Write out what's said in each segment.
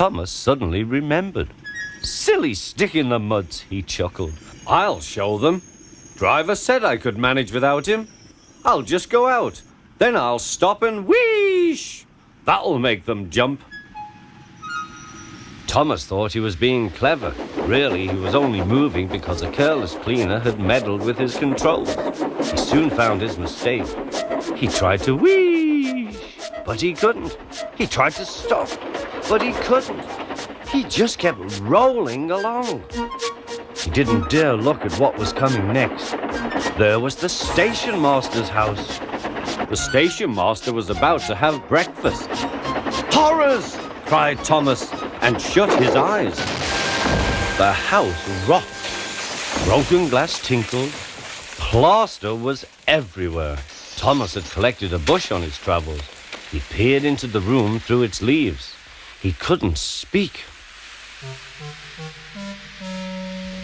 Thomas suddenly remembered. "Silly stick in the muds," he chuckled. "I'll show them. Driver said I could manage without him. I'll just go out. Then I'll stop and wheesh. That'll make them jump." Thomas thought he was being clever. Really, he was only moving because a careless cleaner had meddled with his controls. He soon found his mistake. He tried to wheesh, but he couldn't. He tried to stop, but he couldn't. He just kept rolling along. He didn't dare look at what was coming next. There was the station master's house. The station master was about to have breakfast. "Horrors!" cried Thomas, and shut his eyes. The house rocked. Broken glass tinkled. Plaster was everywhere. Thomas had collected a bush on his travels. He peered into the room through its leaves. He couldn't speak.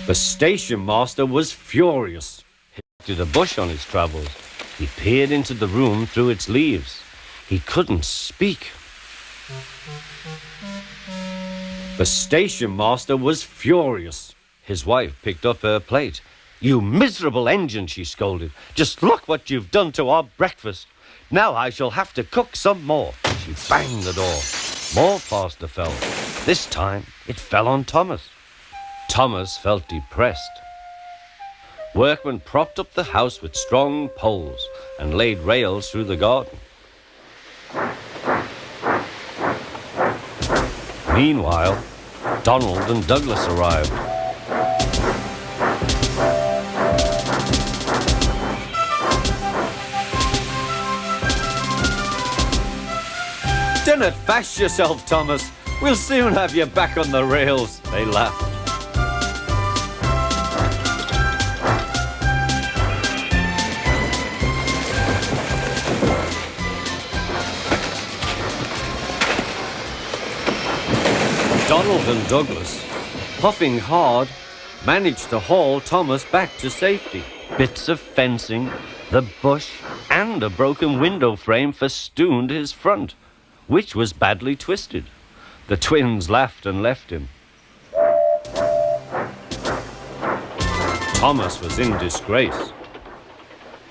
The station master was furious. He collected a bush on his travels. He peered into the room through its leaves. He couldn't speak. The station master was furious. His wife picked up her plate. "You miserable engine," she scolded. "Just look what you've done to our breakfast. Now I shall have to cook some more." She banged the door. More plaster fell. This time it fell on Thomas. Thomas felt depressed. Workmen propped up the house with strong poles and laid rails through the garden. Meanwhile, Donald and Douglas arrived. "Dinna fash yourself, Thomas. We'll soon have you back on the rails," they laughed. Donald and Douglas, puffing hard, managed to haul Thomas back to safety. Bits of fencing, the bush, and a broken window frame festooned his front, which was badly twisted. The twins laughed and left him. Thomas was in disgrace.